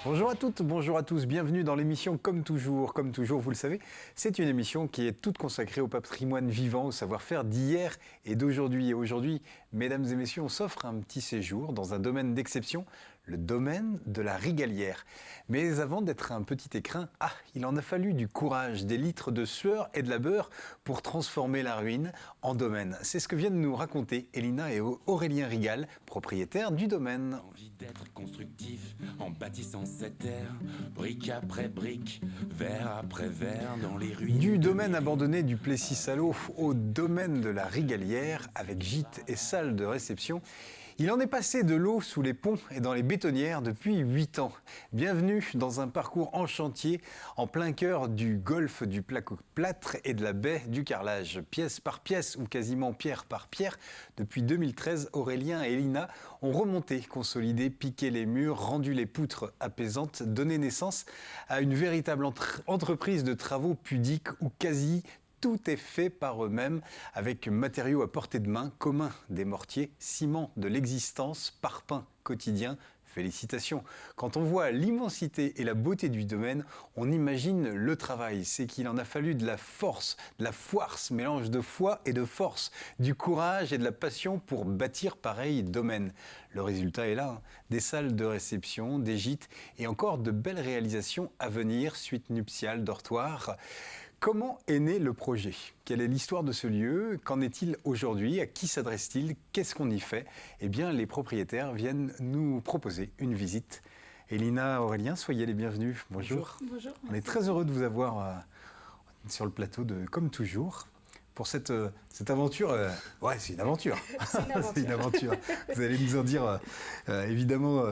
Bonjour à toutes, bonjour à tous, bienvenue dans l'émission Comme toujours, vous le savez, c'est une émission qui est toute consacrée au patrimoine vivant, au savoir-faire d'hier et d'aujourd'hui. Et aujourd'hui, mesdames et messieurs, on s'offre un petit séjour dans un domaine d'exception, le domaine de la Rigalière. Mais avant d'être un petit écrin, il en a fallu du courage, des litres de sueur et de labeur pour transformer la ruine en domaine. C'est ce que viennent nous raconter Elina et Aurélien Rigal, propriétaires du domaine. Envie d'être constructif en bâtissant cette terre, brique après brique, verre après verre dans les ruines. Du domaine abandonné du Plessis-Salaud au domaine de la Rigalière, avec gîte et salle de réception, il en est passé de l'eau sous les ponts et dans les bétonnières depuis 8 ans. Bienvenue dans un parcours en chantier, en plein cœur du golfe du Placo-Plâtre et de la baie du Carrelage. Pièce par pièce, ou quasiment pierre par pierre, depuis 2013, Aurélien et Elina ont remonté, consolidé, piqué les murs, rendu les poutres apaisantes, donné naissance à une véritable entreprise de travaux pudiques ou quasi tout est fait par eux-mêmes, avec matériaux à portée de main, communs des mortiers, ciment de l'existence, parpaing quotidien. Félicitations. Quand on voit l'immensité et la beauté du domaine, on imagine le travail. C'est qu'il en a fallu de la force, de la foirce, mélange de foi et de force, du courage et de la passion pour bâtir pareil domaine. Le résultat est là, des salles de réception, des gîtes et encore de belles réalisations à venir, suite nuptiale, dortoir. Comment est né le projet? Quelle est l'histoire de ce lieu? Qu'en est-il aujourd'hui? À qui s'adresse-t-il? Qu'est-ce qu'on y fait? Eh bien, les propriétaires viennent nous proposer une visite. Elina, Aurélien, soyez les bienvenus. Bonjour. Bonjour. On est très heureux de vous avoir sur le plateau de Comme toujours. Pour cette aventure, c'est une aventure. C'est une aventure. Vous allez nous en dire évidemment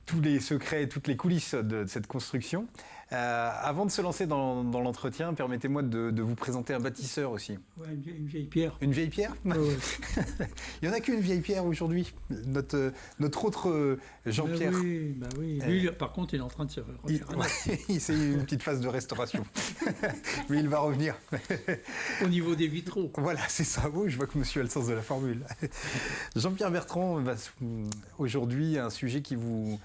tous les secrets et toutes les coulisses de cette construction. Avant de se lancer dans l'entretien, permettez-moi de vous présenter un bâtisseur aussi. Ouais, une vieille pierre. Une vieille pierre? Ouais. Il n'y en a qu'une vieille pierre aujourd'hui. Notre autre Jean-Pierre. Oui. Lui, par contre, il est en train de se refaire c'est une petite phase de restauration. Mais il va revenir. Au niveau des vitraux. Voilà, c'est ça. Oui, je vois que monsieur a le sens de la formule. Jean-Pierre Bertrand, aujourd'hui, un sujet qui vous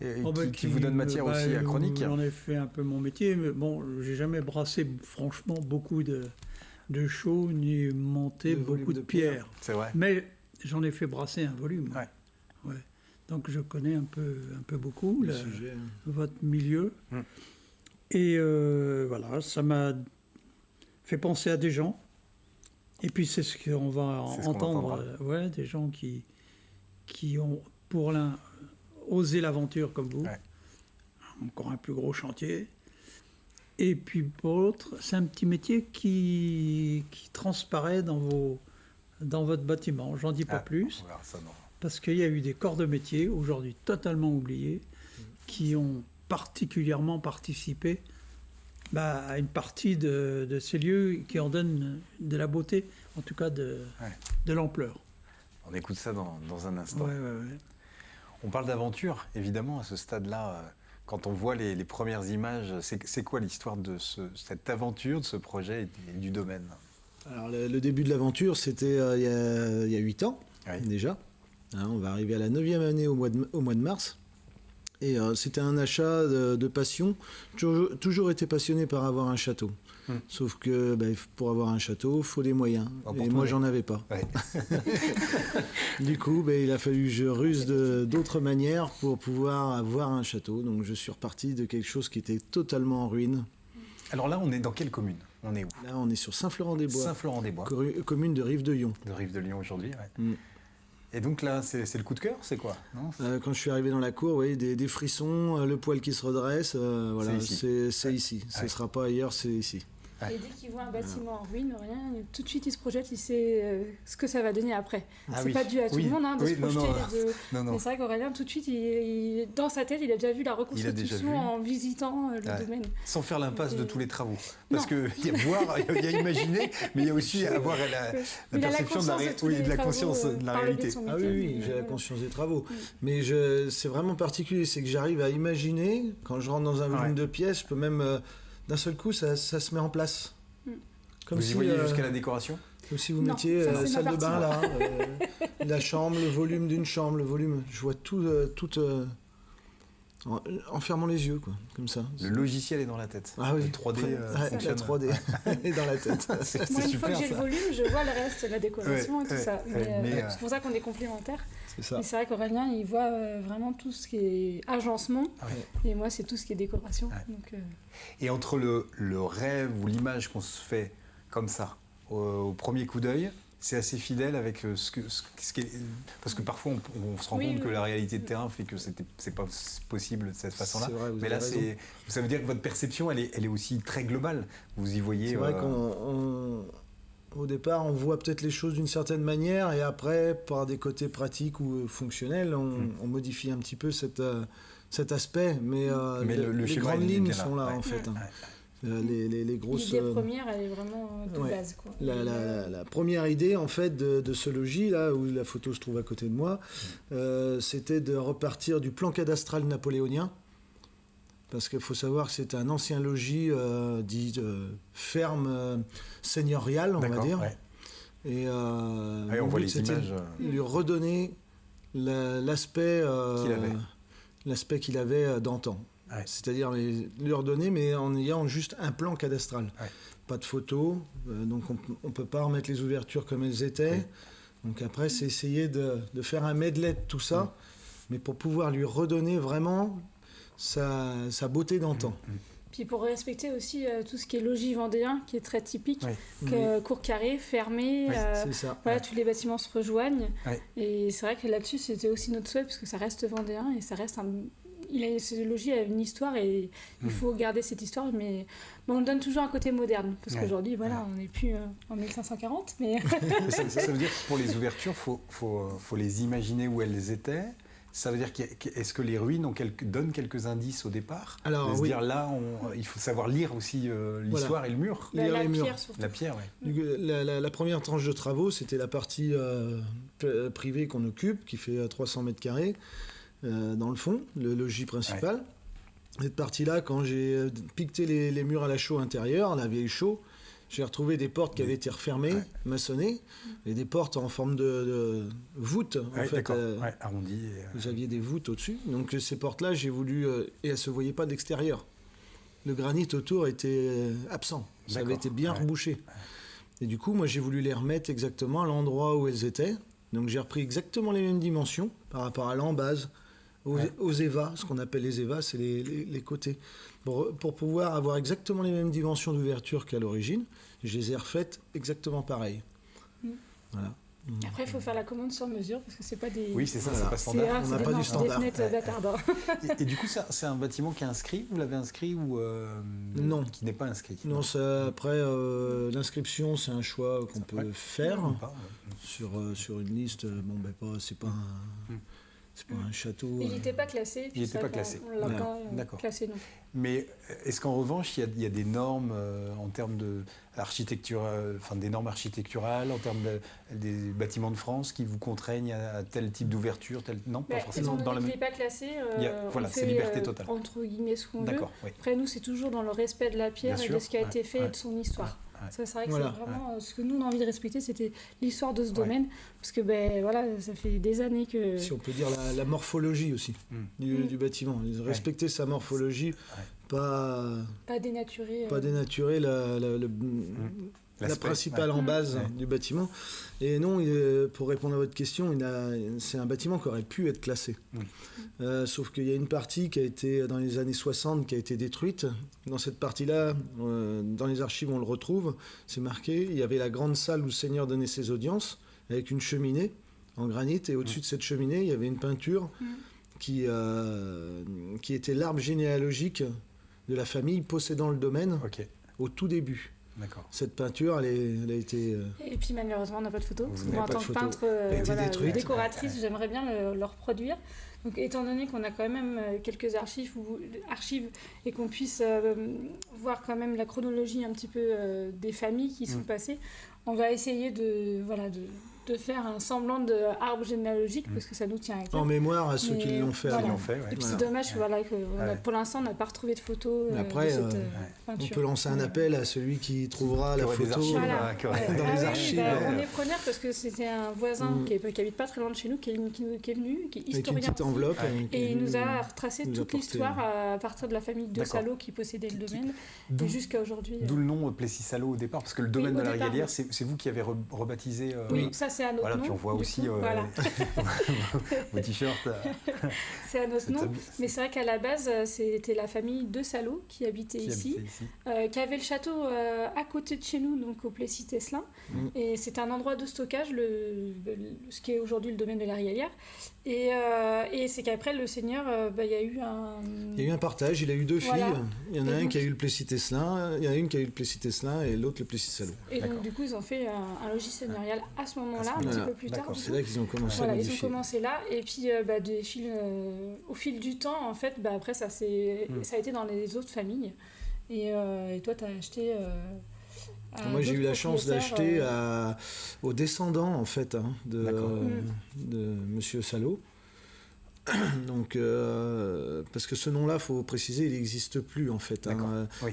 donne matière aussi à chronique. J'en ai fait un peu mon métier, mais bon, j'ai jamais brassé franchement beaucoup de chaux, ni monté beaucoup de pierres. C'est vrai. Mais j'en ai fait brasser un volume. Ouais. Donc je connais un peu beaucoup votre milieu. Et voilà, ça m'a fait penser à des gens. Et puis c'est ce qu'on va entendre. Des gens qui ont, pour l'un, osé l'aventure comme vous. Encore un plus gros chantier. Et puis pour l'autre, c'est un petit métier qui transparaît dans votre bâtiment. J'en dis pas plus. On verra ça, non. Parce qu'il y a eu des corps de métier, aujourd'hui totalement oubliés, qui ont particulièrement participé à une partie de ces lieux qui en donnent de la beauté, en tout cas de l'ampleur. On écoute ça dans un instant. Ouais. On parle d'aventure, évidemment, à ce stade-là. Quand on voit les premières images, c'est quoi l'histoire de cette aventure, de ce projet et du domaine? Alors, le début de l'aventure, c'était il y a 8 ans, déjà. On va arriver à la 9e année au mois de mars. Et c'était un achat de passion. Toujours été passionné par avoir un château. Sauf que pour avoir un château, il faut des moyens. Et moi, j'en avais pas. Ouais. Du coup, il a fallu que je ruse d'autres manières pour pouvoir avoir un château. Donc, je suis reparti de quelque chose qui était totalement en ruine. Alors là, on est dans quelle commune? On est où? Là, on est sur Saint-Florent-des-Bois. Saint-Florent-des-Bois. Commune de Rive-de-Yon. De Rive-de-Lyon aujourd'hui, Et donc là, c'est le coup de cœur, c'est quoi? Quand je suis arrivé dans la cour, des frissons, le poil qui se redresse, voilà, c'est ici. Ce ne sera pas ailleurs, c'est ici. Et dès qu'il voit un bâtiment en ruine, tout de suite il se projette, il sait ce que ça va donner après. C'est pas dû à tout le monde de se projeter. Non. Mais c'est vrai qu'Aurélien, tout de suite, dans sa tête, il a déjà vu la reconstruction en visitant le domaine. Sans faire l'impasse de tous les travaux. Parce qu'il y a imaginer, mais il y a aussi avoir la perception de la conscience de la réalité. Oui, j'ai la conscience des travaux. Mais c'est vraiment particulier, c'est que j'arrive à imaginer, quand je rentre dans un volume de pièces, je peux même... d'un seul coup, ça se met en place. Comme vous y voyez jusqu'à la décoration? Comme si vous mettiez la salle de bain là, la chambre, le volume d'une chambre, le volume. Je vois tout en fermant les yeux, quoi, comme ça. Le logiciel est dans la tête. Ah oui, le 3D la 3D est dans la tête. Moi, une fois que j'ai le volume, je vois le reste, la décoration et tout ça. Mais c'est pour ça qu'on est complémentaires. C'est ça. Et c'est vrai qu'Aurélien, il voit vraiment tout ce qui est agencement, et moi, c'est tout ce qui est décoration. Donc, Et entre le rêve ou l'image qu'on se fait comme ça, au premier coup d'œil, c'est assez fidèle avec ce qui est... Parce que parfois, on se rend compte que la réalité de terrain fait que c'est pas possible de cette façon-là. C'est vrai, mais là, ça veut dire que votre perception, elle est aussi très globale. Vous y voyez... C'est vrai qu'au départ, on voit peut-être les choses d'une certaine manière, et après, par des côtés pratiques ou fonctionnels, on modifie un petit peu cet aspect. Mais les grandes lignes sont là, en fait. Les grosses... L'idée première, elle est vraiment de base, quoi. La première idée, en fait, de ce logis, là, où la photo se trouve à côté de moi, c'était de repartir du plan cadastral napoléonien, parce qu'il faut savoir que c'est un ancien logis dit ferme seigneuriale, on va dire. Ouais. Et on voit les images. Lui redonner l'aspect qu'il avait d'antan. Ouais. C'est-à-dire lui redonner, mais en ayant juste un plan cadastral. Ouais. Pas de photos, donc on ne peut pas remettre les ouvertures comme elles étaient. Ouais. Donc après, c'est essayer de faire un medley de tout ça, mais pour pouvoir lui redonner vraiment sa beauté d'antan. Puis pour respecter aussi tout ce qui est logis vendéen, qui est très typique, cour carrée, fermée, c'est ça. Voilà, tous les bâtiments se rejoignent. Et c'est vrai que là-dessus, c'était aussi notre souhait, parce que ça reste vendéen et ça reste ce logis a une histoire et il faut garder cette histoire, mais on donne toujours un côté moderne, parce qu'aujourd'hui, voilà, on n'est plus en 1540. Mais... ça veut dire que pour les ouvertures, faut les imaginer où elles étaient. Ça veut dire est-ce que les ruines donnent quelques indices au départ? Alors, dire là, il faut savoir lire aussi l'histoire et le mur. Lire les murs. La pierre, oui. La première tranche de travaux, c'était la partie privée qu'on occupe, qui fait 300 mètres carrés. Dans le fond, le logis principal. Cette partie-là, quand j'ai piqueté les murs à la chaux intérieure, la vieille chaux, j'ai retrouvé des portes qui avaient été refermées, maçonnées, et des portes en forme de voûte. En fait, arrondies. Vous aviez des voûtes au-dessus. Donc ces portes-là, j'ai voulu... et elles ne se voyaient pas de l'extérieur. Le granit autour était absent. Ça avait été bien rebouché. Et du coup, moi, j'ai voulu les remettre exactement à l'endroit où elles étaient. Donc j'ai repris exactement les mêmes dimensions par rapport à l'embase, aux évas, ce qu'on appelle les évas, c'est les côtés. Pour pouvoir avoir exactement les mêmes dimensions d'ouverture qu'à l'origine, je les ai refaites exactement pareil. Voilà. Après, il faut faire la commande sur mesure, parce que c'est pas des... Oui, c'est ça, c'est pas standard. On n'a pas du standard. Des fenêtres bâtardes. Et du coup, c'est un bâtiment qui est inscrit? Vous l'avez inscrit ou non, qui n'est pas inscrit? Non, après, l'inscription, c'est un choix qu'on peut faire sur une liste. C'est pas un château. Il n'était pas classé. Il n'était pas classé. On l'a pas classé non. Mais est-ce qu'en revanche, il y a des normes en termes d'architecture, des normes architecturales, en termes des bâtiments de France qui vous contraignent à tel type d'ouverture, non, pas forcément. Étant donné qu'il n'est pas classé, c'est liberté totale. Entre guillemets ce qu'on veut. Oui. Après, nous, c'est toujours dans le respect de la pierre et de ce qui a été fait et de son histoire. Ça, c'est vrai que c'est vraiment ce que nous, on a envie de respecter, c'était l'histoire de ce domaine, parce que ça fait des années que... Si on peut dire la morphologie aussi du bâtiment, respecter sa morphologie, pas dénaturer... Pas dénaturer la principale en base du bâtiment. Et non, pour répondre à votre question, c'est un bâtiment qui aurait pu être classé. Sauf qu'il y a une partie qui a été, dans les années 60, qui a été détruite. Dans cette partie-là, dans les archives, on le retrouve. C'est marqué, il y avait la grande salle où le Seigneur donnait ses audiences, avec une cheminée en granit. Et au-dessus de cette cheminée, il y avait une peinture qui était l'arbre généalogique de la famille possédant le domaine au tout début. D'accord. Cette peinture, elle a été... Et puis malheureusement, on n'a pas de photo. Parce que moi, en tant que peintre, décoratrice, j'aimerais bien le reproduire. Donc, étant donné qu'on a quand même quelques archives et qu'on puisse voir quand même la chronologie un petit peu des familles qui sont passées, on va essayer de de faire un semblant d'arbre généalogique parce que ça nous tient à cœur. En mémoire à ceux qui l'ont fait. Voilà. Ouais. Et puis c'est dommage que pour l'instant on n'a pas retrouvé de photos après, de cette peinture. On peut lancer un appel à celui qui trouvera la photo dans les archives. On est preneurs parce que c'était un voisin qui habite pas très loin de chez nous qui est venu, qui est historien. Avec une petite enveloppe. Et il nous a retracé toute l'histoire à partir de la famille de Salo qui possédait le domaine et jusqu'à aujourd'hui. D'où le nom Plessis-Salo au départ, parce que le domaine de la Rigalière, c'est vous qui avez rebaptisé. Oui, ça c'est un autre nom. Puis on voit aussi vos t-shirts. C'est un autre nom, mais c'est vrai qu'à la base, c'était la famille de Salo qui habitait ici, qui avait le château à côté de chez nous, donc au Plessis-Tesselin. Et c'était un endroit de stockage, ce qui est aujourd'hui le domaine de la Rigalière. Et c'est qu'après, le seigneur, il y a eu un... Il y a eu un partage, il a eu 2 filles. Il y en a un qui a eu le Plessis-Tesselin, il y en a une qui a eu le Plessis-Tesselin et l'autre le Plessis-Salo. Et donc, du coup, ils ont fait un logis seigneurial à ce moment-là, un petit peu plus tard. C'est là qu'ils ont commencé à modifier. Ils ont commencé là, et puis au fil du temps, en fait, après, ça a été dans les autres familles. Et toi, tu as acheté... Moi, j'ai eu la chance d'acheter aux descendants, en fait, de Monsieur Salo. Donc, parce que ce nom-là, faut préciser, il n'existe plus, en fait.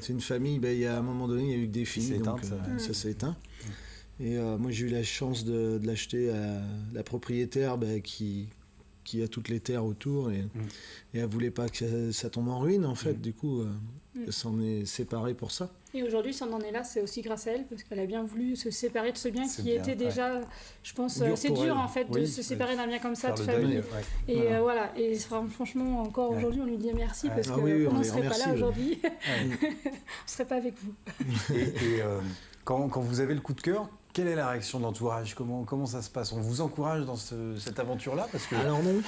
C'est une famille, il y a un moment donné, il n'y a eu que des filles, donc ça s'est éteint. Et moi, j'ai eu la chance de l'acheter à la propriétaire qui a toutes les terres autour et elle voulait pas que ça tombe en ruine, en fait. Du coup, elle s'en est séparée pour ça. Et aujourd'hui, si on en est là, c'est aussi grâce à elle, parce qu'elle a bien voulu se séparer de ce bien qui était déjà, je pense, c'est dur en fait de se séparer d'un bien comme ça, de famille. Et voilà, et franchement, encore aujourd'hui, on lui dit merci, parce qu'on ne serait pas là aujourd'hui, on ne serait pas avec vous. Et quand vous avez le coup de cœur, quelle est la réaction de l'entourage ? Comment ça se passe ? On vous encourage dans cette aventure-là parce que... Alors non.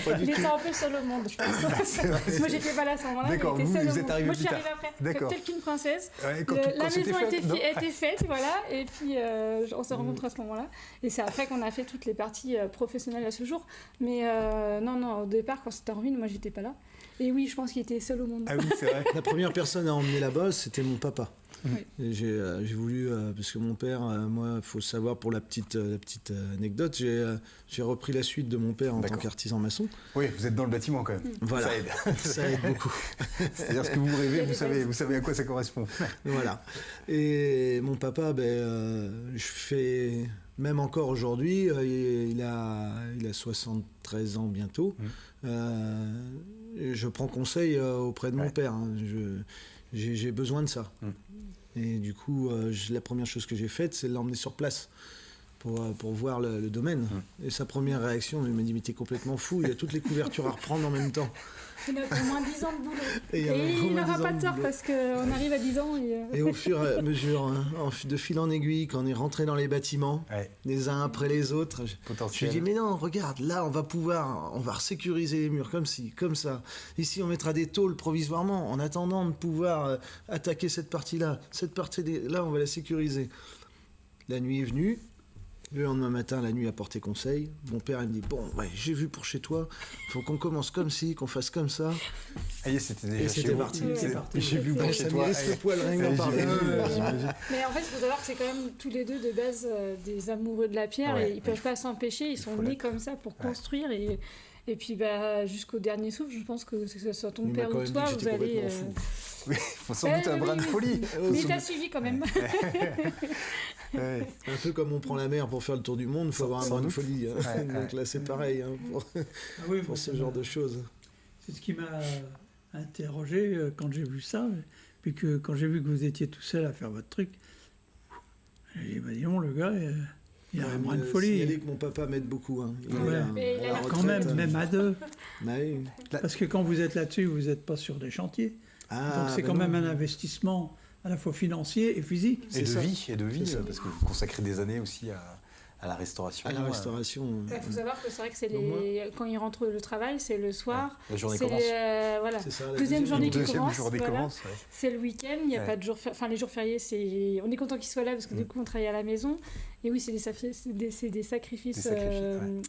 Pas du il tout. était un peu seul au monde, je pense. Moi, j'étais pas là à ce moment-là. D'accord, vous êtes arrivé Moi, plus je suis tard. arrivée après, D'accord. telle qu'une princesse. Quand La c'était maison était faite, voilà. Et puis, on s'est rencontrés à ce moment-là. Et c'est après qu'on a fait toutes les parties professionnelles à ce jour. Mais non, au départ, quand c'était en ruine, moi, j'étais pas là. Et oui, je pense qu'il était seul au monde. Ah oui, c'est vrai. La première personne à emmener là-bas, c'était mon papa. Oui. Et j'ai voulu, parce que mon père, moi, il faut savoir pour la petite anecdote, j'ai repris la suite de mon père en tant qu'artisan maçon. Oui, vous êtes dans le bâtiment quand même. Voilà, ça aide beaucoup. C'est-à-dire ce que vous rêvez, vous savez à quoi ça correspond. Voilà. Et mon papa, je fais, même encore aujourd'hui, il a 73 ans bientôt. Je prends conseil auprès de mon père. J'ai besoin de ça. Et du coup, la première chose que j'ai faite, c'est l'emmener sur place pour voir le domaine. Et sa première réaction, il m'a dit « Mais t'es complètement fou, il y a toutes les couvertures à reprendre en même temps. » Il a au moins 10 ans de boulot. Et il n'aura pas de tort parce qu'on arrive à 10 ans. Et au fur et à mesure, de fil en aiguille, quand on est rentré dans les bâtiments, les uns après les autres, je lui ai dit mais non, regarde, là on va resécuriser les murs comme ci, comme ça. Ici on mettra des tôles provisoirement en attendant de pouvoir attaquer cette partie-là. Cette partie-là on va la sécuriser. La nuit est venue. Le lendemain matin, la nuit a porté conseil. Mon père, il me dit, bon, j'ai vu pour chez toi, il faut qu'on commence comme ci, qu'on fasse comme ça. Et c'était déjà c'était parti. J'ai vu pour chez toi. Ça me le poil rien d'en parler. Mais en fait, il faut savoir que c'est quand même tous les deux de base des amoureux de la pierre et ils ne peuvent pas s'empêcher, ils sont nés comme ça pour construire et puis jusqu'au dernier souffle, je pense que ce soit ton père ou toi, vous allez... Oui, il faut sans doute un brin de folie. Mais t'as suivi quand même. Un peu comme on prend la mer pour faire le tour du monde, il faut avoir un brin de folie. Donc là, c'est pareil pour ce genre de choses. C'est ce qui m'a interrogé quand j'ai vu ça. Puis que quand j'ai vu que vous étiez tout seul à faire votre truc, j'ai dit, bah dis donc, le gars, il a un brin de folie. Il a dit que mon papa m'aide beaucoup. Quand même à deux. Parce que quand vous êtes là-dessus, vous n'êtes pas sur des chantiers. Donc c'est quand même un investissement à la fois financier et physique. Et de vie, parce que vous consacrez des années aussi à la restauration. À la restauration. Il faut savoir que c'est vrai que c'est quand ils rentrent le travail, c'est le soir. La journée commence. Deuxième journée qui commence. C'est le week-end, il n'y a pas de jour. Enfin, les jours fériés, on est content qu'ils soient là parce que du coup, on travaille à la maison. Et oui, c'est des sacrifices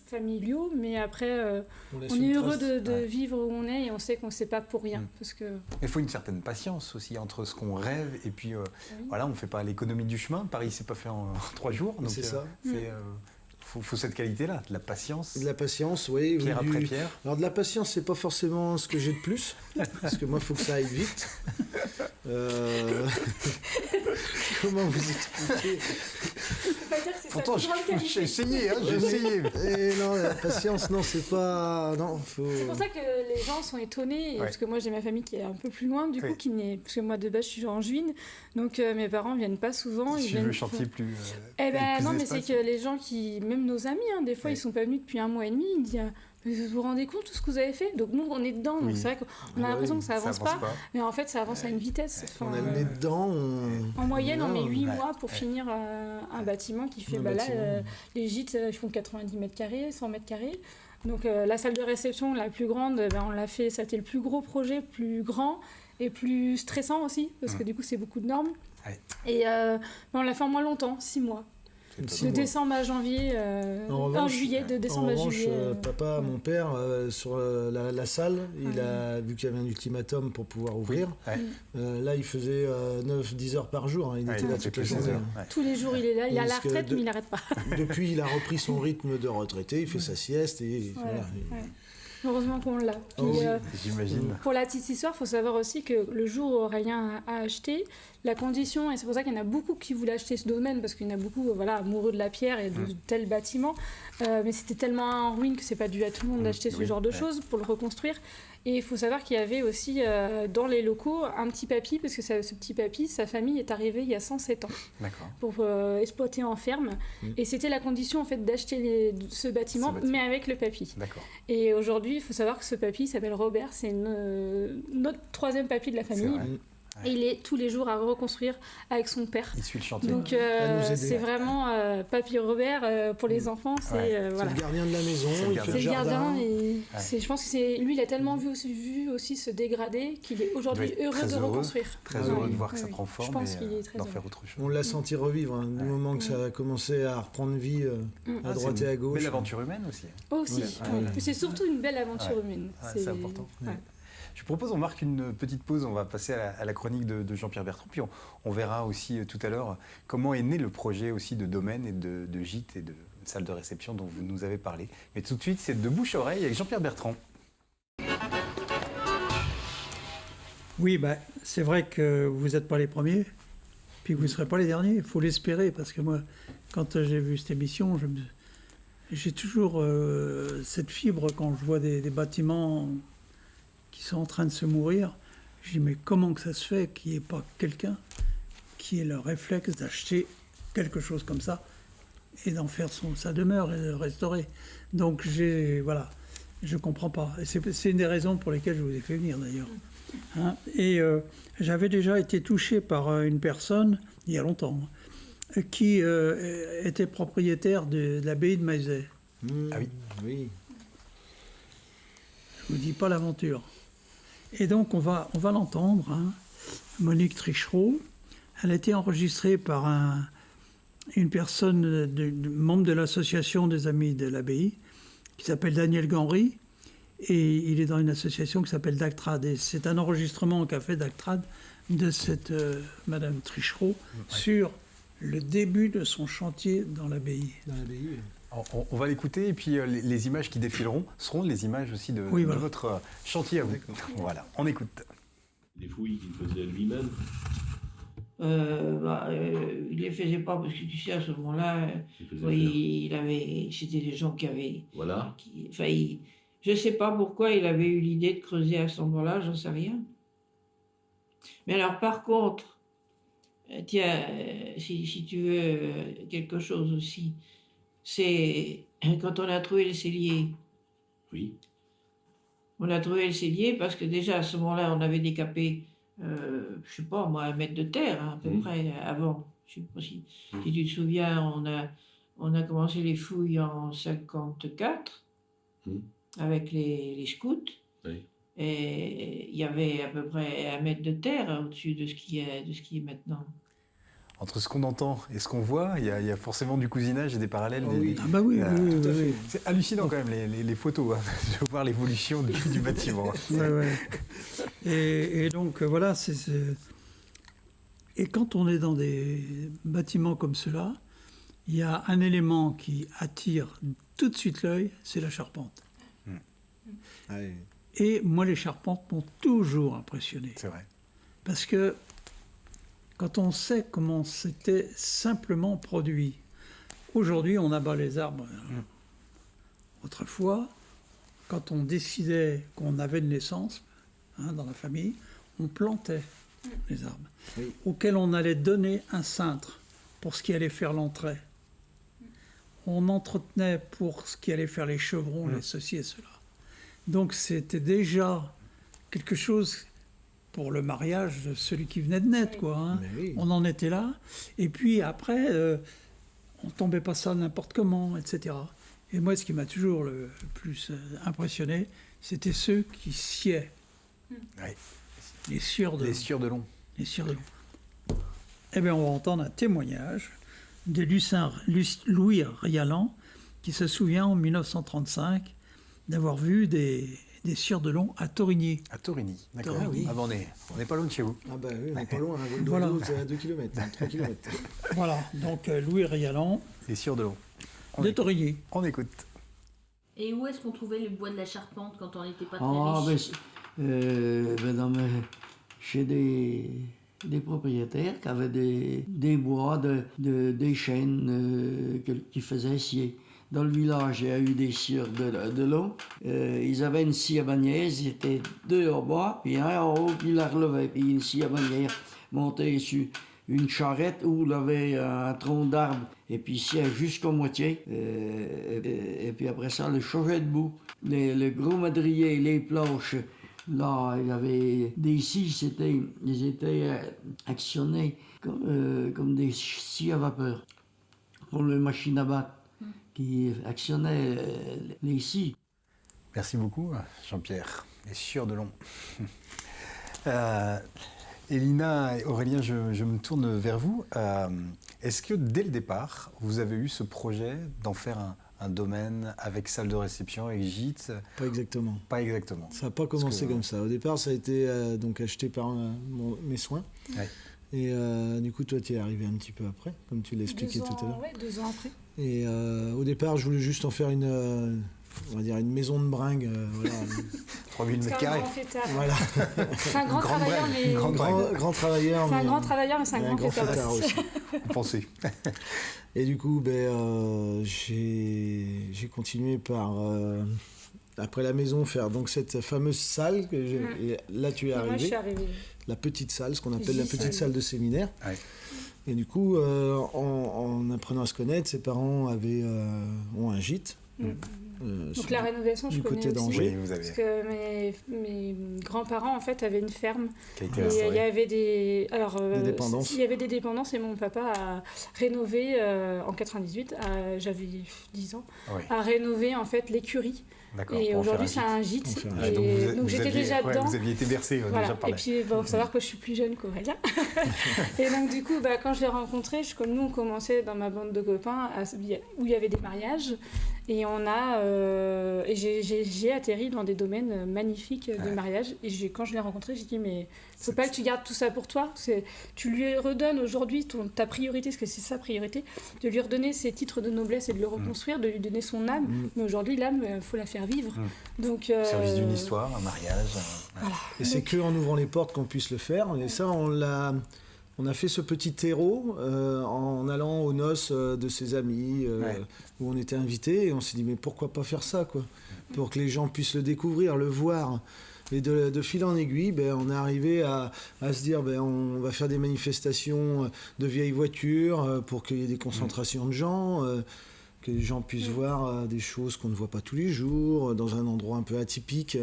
familiaux, mais après, on est heureux de vivre où on est et on sait qu'on ne sait pas pour rien. Parce que... Il faut une certaine patience aussi entre ce qu'on rêve et puis voilà, on ne fait pas l'économie du chemin. Paris, c'est pas fait en 3 jours. Donc, c'est ça. Faut cette qualité-là, de la patience. De la patience, oui. Pierre après pierre. Alors de la patience, c'est pas forcément ce que j'ai de plus, parce que moi, il faut que ça aille vite. Comment vous expliquer? Pourtant, j'ai essayé, j'ai essayé. Et non, la patience, non, c'est pas... Non, faut... C'est pour ça que les gens sont étonnés, parce que moi, j'ai ma famille qui est un peu plus loin, du coup, parce que moi, de base, je suis en Juin, donc mes parents viennent pas souvent. Ils suivent le chantier plus... non, mais c'est que les gens qui... Même nos amis, des fois, ils sont pas venus depuis 1 mois et demi, ils disent... Vous vous rendez compte de tout ce que vous avez fait? Donc nous, on est dedans, donc c'est vrai qu'on a l'impression que ça avance pas, mais en fait, ça avance à une vitesse. On est né dedans. En moyenne, on met 8 mois pour finir un bâtiment qui fait... là, les gîtes, ils font 90 mètres carrés, 100 mètres carrés. Donc la salle de réception, la plus grande, on l'a fait, ça a été le plus gros projet, plus grand et plus stressant aussi, parce que du coup, c'est beaucoup de normes. Et on l'a fait en moins longtemps, 6 mois. De décembre à janvier, juillet, de décembre à juillet. Papa, mon père, sur la salle, il a vu qu'il y avait un ultimatum pour pouvoir ouvrir. Là, il faisait 9-10 heures par jour. Il était là toute la journée. Tous les jours, il est là. Il a la retraite, mais il n'arrête pas. Depuis, il a repris son rythme de retraité. Il fait sa sieste et voilà. Heureusement qu'on l'a. J'imagine. Pour la petite histoire, il faut savoir aussi que le jour où Aurélien a acheté, la condition, et c'est pour ça qu'il y en a beaucoup qui voulaient acheter ce domaine, parce qu'il y en a beaucoup amoureux de la pierre et de tels bâtiments, mais c'était tellement en ruine que c'est pas dû à tout le monde d'acheter ce genre de choses pour le reconstruire. Et il faut savoir qu'il y avait aussi dans les locaux un petit papy, parce que ce petit papy, sa famille est arrivée il y a 107 ans pour exploiter en ferme. Et c'était la condition en fait d'acheter ce bâtiment, mais avec le papy. Et aujourd'hui, il faut savoir que ce papy s'appelle Robert, c'est notre 3e papy de la famille. Et il est tous les jours à reconstruire avec son père. Il suit le chantier. Donc c'est vraiment Papy Robert pour les enfants. C'est le gardien de la maison. C'est le gardien. Et je pense que lui, il a tellement vu aussi se dégrader qu'il est aujourd'hui heureux de reconstruire. Très heureux de voir que ça prend forme. Je pense qu'il est très d'en heureux. faire autre chose. On l'a senti revivre du moment que ça a commencé à reprendre vie à droite et à gauche. Belle aventure humaine aussi. C'est surtout une belle aventure humaine. C'est important. Je propose, on marque une petite pause, on va passer à la chronique de Jean-Pierre Bertrand, puis on verra aussi tout à l'heure comment est né le projet aussi de domaine et de gîte et de salle de réception dont vous nous avez parlé. Mais tout de suite, c'est de bouche à oreille avec Jean-Pierre Bertrand. Oui, c'est vrai que vous n'êtes pas les premiers, puis que vous ne serez pas les derniers, il faut l'espérer, parce que moi, quand j'ai vu cette émission, j'ai toujours cette fibre quand je vois des bâtiments qui sont en train de se mourir. Je dis, mais comment que ça se fait qu'il n'y ait pas quelqu'un qui ait le réflexe d'acheter quelque chose comme ça et d'en faire sa demeure et de le restaurer. Donc, je comprends pas. Et c'est une des raisons pour lesquelles je vous ai fait venir, d'ailleurs. Et j'avais déjà été touché par une personne, il y a longtemps, qui était propriétaire de l'abbaye de Maizet. Ah oui. Je vous dis pas l'aventure. Et donc, on va l'entendre. Monique Trichereau, elle a été enregistrée par une personne, membre de l'association des Amis de l'Abbaye, qui s'appelle Daniel Ganry, et il est dans une association qui s'appelle Dactrad. Et c'est un enregistrement qu'a fait Dactrad de cette Madame Trichereau sur le début de son chantier dans l'abbaye. On va l'écouter et puis les images qui défileront seront les images aussi de votre chantier à vous. Voilà, on écoute. Les fouilles qu'il faisait lui-même. Il les faisait pas parce que tu sais à ce moment-là, c'était des gens qui avaient. Voilà. Je sais pas pourquoi il avait eu l'idée de creuser à cet endroit-là, j'en sais rien. Mais alors par contre, tiens, si tu veux quelque chose aussi. C'est quand on a trouvé le cellier. Oui. On a trouvé le cellier parce que déjà à ce moment-là, on avait décapé, je sais pas moi, 1 mètre de terre à peu près avant. Je sais pas si tu te souviens, on a commencé les fouilles en 54 avec les scouts. Oui. Et il y avait à peu près 1 mètre de terre au-dessus de ce qui est maintenant. entre ce qu'on entend et ce qu'on voit, il y a forcément du cousinage et des parallèles. Oui. Ah bah oui, oui. C'est hallucinant quand même les photos, hein, de voir l'évolution du bâtiment. Ouais. Et donc voilà, et quand on est dans des bâtiments comme cela, il y a un élément qui attire tout de suite l'œil, c'est la charpente. Ouais. Et moi, les charpentes m'ont toujours impressionné. C'est vrai. Parce que quand on sait comment c'était simplement produit, aujourd'hui on abat les arbres. Autrefois, quand on décidait qu'on avait une naissance dans la famille, on plantait les arbres, auxquels on allait donner un cintre pour ce qui allait faire l'entrée. On entretenait pour ce qui allait faire les chevrons, les ceci et cela. Donc c'était déjà quelque chose pour le mariage de celui qui venait de naître, quoi. Hein. Oui. On en était là. Et puis après, on tombait pas ça n'importe comment, etc. Et moi, ce qui m'a toujours le plus impressionné, c'était ceux qui sciaient. Les scieurs de long. Les scieurs de long. Les scieurs de long. Eh bien, on va entendre un témoignage de Louis Rialan, qui se souvient en 1935 d'avoir vu des scieurs de long à Torigny. À Torigny, d'accord. Oui. Ah ben on n'est pas loin de chez vous. Ah ben oui, on n'est pas loin, c'est à 2 km, 3 km. Voilà, donc Louis Rialan. Les scieurs de long. De Torigny. On écoute. Et où est-ce qu'on trouvait le bois de la charpente quand on n'était pas très riche? Chez des propriétaires qui avaient des bois, des chênes qui faisaient scier. Dans le village, il y a eu des scieurs de long. Ils avaient une scie à bannière, ils étaient 2 en bas, puis un en haut qui la relevait. Puis une scie à bannière montée sur une charrette où il avait un tronc d'arbre, et puis sciait jusqu'à moitié. Et puis après ça, le changeait debout. Le gros madrier, les planches, là, il y avait des scies, ils étaient actionnés comme des scies à vapeur pour les machines à battre qui actionnaient les scies. Merci beaucoup, Jean-Pierre. Les scieurs de long. Elina et Aurélien, je me tourne vers vous. Est-ce que dès le départ, vous avez eu ce projet d'en faire un domaine avec salle de réception, avec gîte? Pas exactement. Pas exactement. Ça n'a pas commencé comme ça. Au départ, ça a été donc acheté par mes soins. Ouais. Et du coup, toi, tu es arrivé un petit peu après, comme tu l'expliquais tout à l'heure. Oui, 2 ans après. Et au départ, je voulais juste en faire on va dire une maison de bringues. Voilà. 3000 mètres carrés. Voilà. C'est un grand travailleur, mais... Grand travailleur. C'est un grand travailleur, mais c'est un grand fêtard aussi. Vous pensez. Et du coup, j'ai continué par... après la maison, faire donc cette fameuse salle. Et là, tu es arrivé. Moi, je suis arrivée. La petite salle, ce qu'on appelle la petite salle de séminaire. Ouais. Et du coup, en apprenant à se connaître, ses parents ont un gîte. Donc la rénovation, je connais aussi. Oui, vous avez... Parce que mes grands-parents, en fait, avaient une ferme. Et il y avait des dépendances. Il y avait des dépendances et mon papa a rénové, en 98, j'avais 10 ans, a rénové, en fait, l'écurie. D'accord, et aujourd'hui, c'est un gîte. Donc j'étais déjà dedans. Vous aviez été bercé déjà par là. Et puis, il faut savoir que je suis plus jeune qu'Aurélien. Et donc, du coup, quand je l'ai rencontré, comme nous, on commençait dans ma bande de copains où il y avait des mariages. Et j'ai atterri dans des domaines magnifiques de mariage. Et quand je l'ai rencontré, j'ai dit, mais faut pas que tu gardes tout ça pour toi. Tu lui redonnes aujourd'hui ta priorité, parce que c'est sa priorité, de lui redonner ses titres de noblesse et de le reconstruire, de lui donner son âme. Mais aujourd'hui, l'âme, il faut la faire vivre. Donc, service d'une histoire, un mariage. Voilà. Et c'est qu'en ouvrant les portes qu'on puisse le faire. Et ça, on a fait ce petit terreau en allant aux noces de ses amis où on était invités, et on s'est dit mais pourquoi pas faire ça, quoi, pour que les gens puissent le découvrir, le voir. Et de fil en aiguille, on est arrivé à se dire on va faire des manifestations de vieilles voitures pour qu'il y ait des concentrations de gens, que les gens puissent voir des choses qu'on ne voit pas tous les jours, dans un endroit un peu atypique.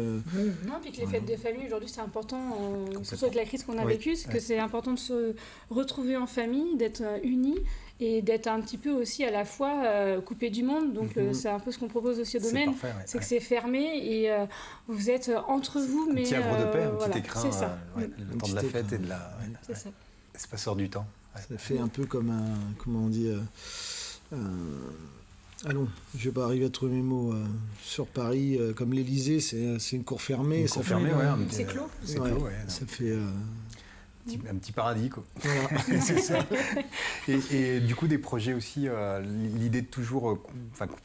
Non, puis que les fêtes de famille, aujourd'hui, c'est important, surtout avec la crise qu'on a vécue, c'est que c'est important de se retrouver en famille, d'être unis, et d'être un petit peu aussi à la fois coupé du monde. Donc c'est un peu ce qu'on propose aussi au domaine, c'est que c'est fermé, et vous êtes entre vous, mais... Un petit havre de paix, un voilà, petit écrin, c'est ça. le temps de la fête et de la... C'est ça. Espaceur du temps. Ça fait un peu comme un, comment on dit, allons, je vais pas arriver à trouver mes mots, sur Paris, comme l'Élysée, c'est une cour fermée. Une cour fermée, ouais. C'est clos. C'est clos, ouais. Ça fait... un petit paradis, quoi. Voilà, c'est ça. Et du coup, des projets aussi, l'idée de toujours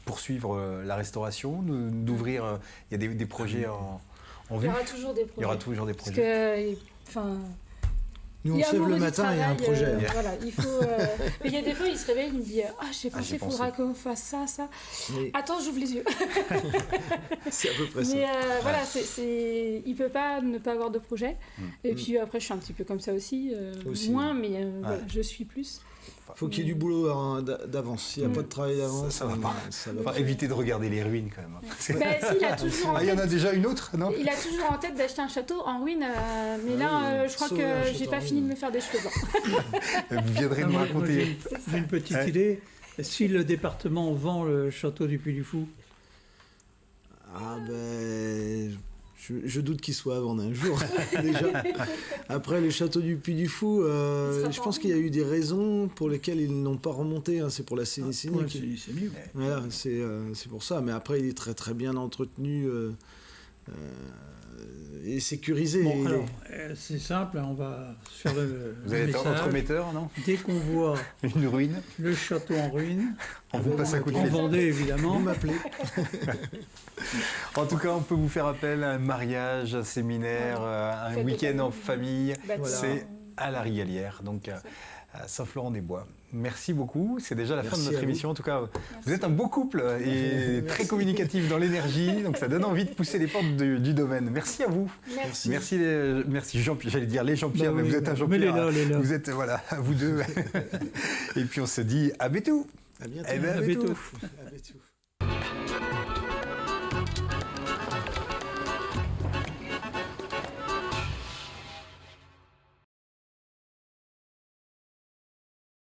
poursuivre la restauration, d'ouvrir, il y a des projets en vue. Il y aura toujours des projets. Il y aura toujours des projets. Parce que, nous, on se lève le matin, il y a un projet. Voilà, il faut. Mais il y a des fois, il se réveille, il me dit j'ai pensé, il faudra qu'on fasse ça. Mais... Attends, j'ouvre les yeux. C'est à peu près ça. Mais voilà, il peut pas ne pas avoir de projet. Et puis après, je suis un petit peu comme ça aussi. Moins, mais voilà, je suis plus. Faut qu'il y ait du boulot d'avance. S'il n'y a pas de travail d'avance, ça va pas. Éviter de regarder les ruines quand même. Il a toujours en tête. Il y en a déjà une autre, non? Il a toujours en tête d'acheter un château en ruine, mais là, je crois que j'ai pas fini de me faire des cheveux blancs. Vous viendrez nous raconter. J'ai une petite idée. Si le département vend le château du Puy du Fou. Ah ben... Je doute qu'il soit avant un jour, déjà. Après, le château du Puy du Fou, je pense qu'il y a eu des raisons pour lesquelles ils n'ont pas remonté. Hein. C'est pour la Sénécénie. Voilà, c'est pour ça. Mais après, il est très très bien entretenu et sécurisé. Bon, alors, c'est simple, on va sur le Vous allez être entremetteur, non? Dès qu'on voit une ruine, le château en ruine, on vous passe un coup de fil. En Vendée, évidemment. Vous m'appelez. En tout cas, on peut vous faire appel à un mariage, un séminaire, un week-end en famille. C'est à la Rigalière, donc à Saint-Florent-des-Bois. Merci beaucoup. C'est déjà la fin de notre émission. En tout cas, vous êtes un beau couple et très communicatif dans l'énergie. Donc, ça donne envie de pousser les portes du domaine. Merci à vous. Merci Jean-Pierre. J'allais dire les Jean-Pierre, mais vous êtes un Jean-Pierre. Vous êtes, voilà, vous deux. Et puis, on se dit à bientôt. À bientôt. À bientôt.